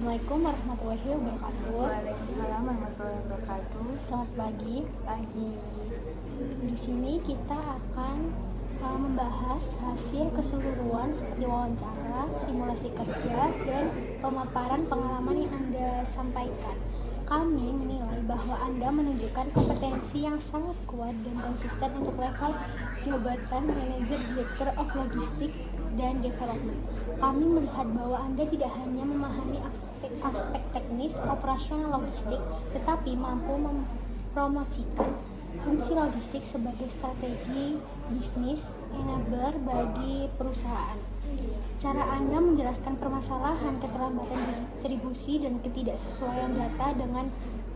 Assalamualaikum warahmatullahi wabarakatuh. Waalaikumsalam warahmatullahi wabarakatuh. Selamat pagi. Pagi. Di sini kita akan membahas hasil keseluruhan seperti wawancara, simulasi kerja, dan pemaparan pengalaman yang Anda sampaikan. Kami menilai bahwa Anda menunjukkan kompetensi yang sangat kuat dan konsisten untuk level jabatan Manajer Director of Logistik dan Development. Kami melihat bahwa Anda tidak hanya memahami aspek teknis operasional logistik, tetapi mampu mempromosikan fungsi logistik sebagai strategi bisnis enabler bagi perusahaan. Cara Anda menjelaskan permasalahan keterlambatan distribusi dan ketidaksesuaian data dengan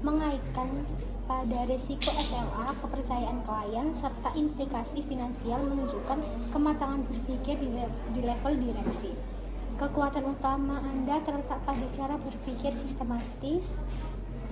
mengaitkan pada risiko SLA, kepercayaan klien, serta implikasi finansial menunjukkan kematangan berpikir di level direksi. Kekuatan utama Anda terletak pada cara berpikir sistematis,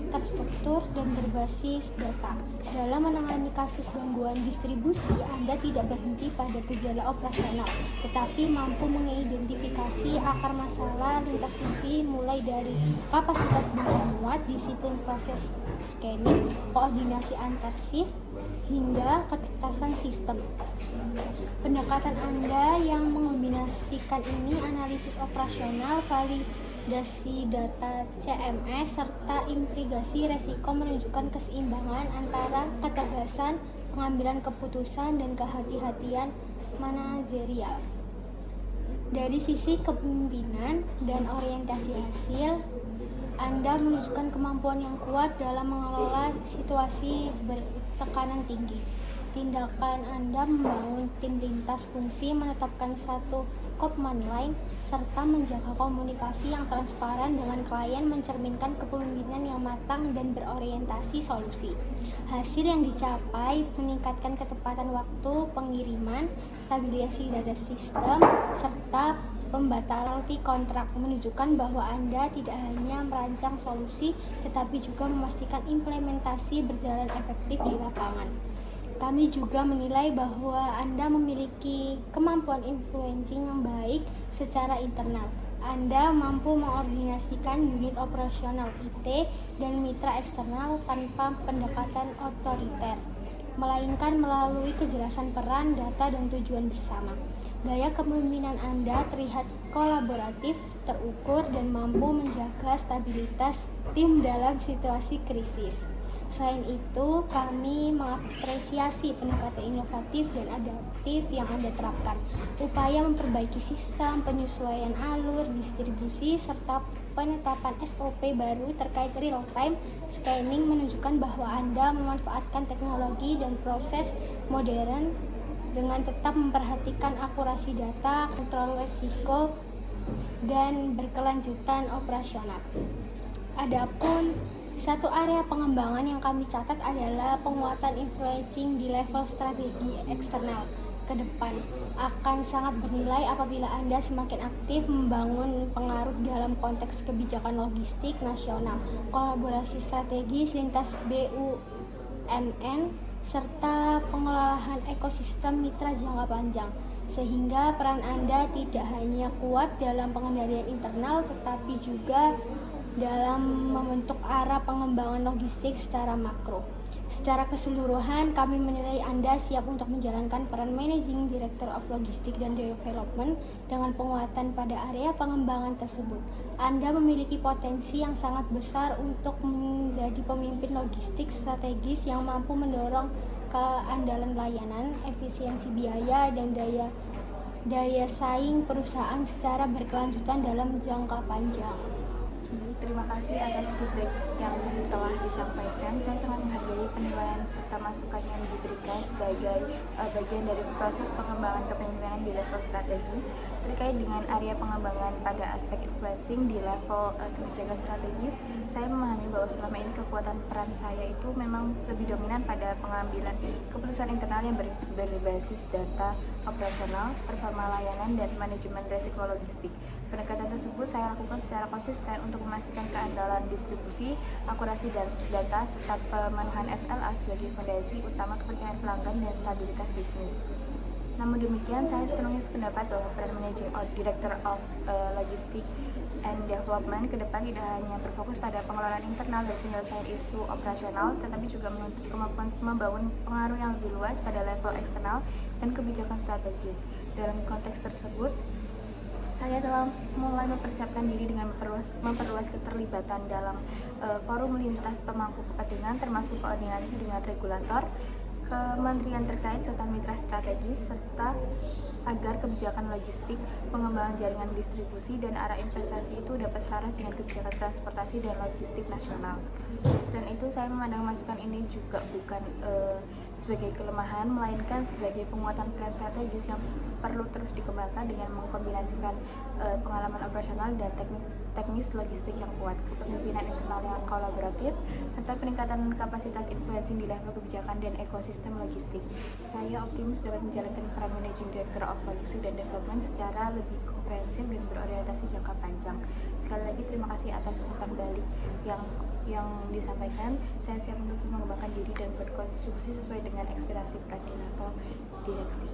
terstruktur, dan berbasis data. Dalam menangani kasus gangguan distribusi, Anda tidak berhenti pada gejala operasional, tetapi mampu mengidentifikasi akar masalah lintas fungsi mulai dari kapasitas bongkar muat, disiplin proses scanning, koordinasi antar shift, hingga keterbatasan sistem. Pendekatan Anda yang mengombinasikan ini analisis operasional, validasi data CMS, serta implikasi resiko menunjukkan keseimbangan antara ketegasan pengambilan keputusan dan kehati-hatian manajerial. Dari sisi kepemimpinan dan orientasi hasil, Anda menunjukkan kemampuan yang kuat dalam mengelola situasi bertekanan tinggi. Tindakan Anda membangun tim lintas fungsi, menetapkan satu command line, serta menjaga komunikasi yang transparan dengan klien mencerminkan kepemimpinan yang matang dan berorientasi solusi. Hasil yang dicapai meningkatkan ketepatan waktu pengiriman, stabilisasi data sistem, serta pembatalan kontrak, menunjukkan bahwa Anda tidak hanya merancang solusi tetapi juga memastikan implementasi berjalan efektif di lapangan. Kami juga menilai bahwa Anda memiliki kemampuan influencing yang baik secara internal. Anda mampu mengordinasikan unit operasional IT dan mitra eksternal tanpa pendekatan otoriter, melainkan melalui kejelasan peran, data, dan tujuan bersama. Gaya kepemimpinan Anda terlihat kolaboratif, terukur, dan mampu menjaga stabilitas tim dalam situasi krisis. Selain itu, kami mengapresiasi pendekatan inovatif dan adaptif yang Anda terapkan. Upaya memperbaiki sistem, penyesuaian alur, distribusi, serta penetapan SOP baru terkait real-time scanning menunjukkan bahwa Anda memanfaatkan teknologi dan proses modern dengan tetap memperhatikan akurasi data, kontrol risiko, dan berkelanjutan operasional. Adapun satu area pengembangan yang kami catat adalah penguatan influencing di level strategi eksternal. Ke depan akan sangat bernilai apabila Anda semakin aktif membangun pengaruh dalam konteks kebijakan logistik nasional, kolaborasi strategis lintas BUMN, serta pengelolaan ekosistem mitra jangka panjang, sehingga peran Anda tidak hanya kuat dalam pengendalian internal tetapi juga dalam membentuk arah pengembangan logistik secara makro. Secara keseluruhan, kami menilai Anda siap untuk menjalankan peran Managing Director of Logistik dan Development dengan penguatan pada area pengembangan tersebut. Anda memiliki potensi yang sangat besar untuk menjadi pemimpin logistik strategis yang mampu mendorong keandalan layanan, efisiensi biaya, dan daya saing perusahaan secara berkelanjutan dalam jangka panjang. Terima kasih atas feedback yang telah disampaikan. Saya sangat menghargai penilaian serta masukan yang diberikan sebagai bagian dari proses pengembangan kepemimpinan di level strategis. Terkait dengan area pengembangan pada aspek influencing di level kebijakan strategis, saya memahami bahwa selama ini kekuatan peran saya itu memang lebih dominan pada pengambilan keputusan internal yang berbasis data operasional, performa layanan, dan manajemen risiko logistik. Pendekatan tersebut saya lakukan secara konsisten untuk memastikan keandalan distribusi, akurasi data, serta pemenuhan SLA sebagai fondasi utama kepercayaan pelanggan dan stabilitas bisnis. Namun demikian, saya sepenuhnya sependapat bahwa peran Managing Director of Logistics and Development ke depan tidak hanya berfokus pada pengelolaan internal dan penyelesaian isu operasional, tetapi juga menuntut kemampuan membangun pengaruh yang lebih luas pada level eksternal dan kebijakan strategis. Dalam konteks tersebut, saya telah mulai mempersiapkan diri dengan memperluas keterlibatan dalam forum lintas pemangku kepentingan, termasuk koordinasi dengan regulator, kementerian terkait serta mitra strategis, serta agar kebijakan logistik, pengembangan jaringan distribusi, dan arah investasi itu dapat selaras dengan kebijakan transportasi dan logistik nasional. Selain itu, saya memandang masukan ini juga bukan sebagai kelemahan, melainkan sebagai penguatan peran strategis yang perlu terus dikembangkan dengan mengkombinasikan pengalaman operasional dan teknis logistik yang kuat, kepemimpinan internal yang kolaboratif, serta peningkatan kapasitas influencing di level kebijakan dan ekosistem logistik. Saya optimis dapat menjalankan peran Managing Director of Logistics dan Development secara lebih komprehensif dan berorientasi jangka panjang. Sekali lagi terima kasih atas umpan balik yang disampaikan. Saya siap untuk mengembangkan diri dan berkontribusi sesuai dengan ekspektasi peran di level direksi.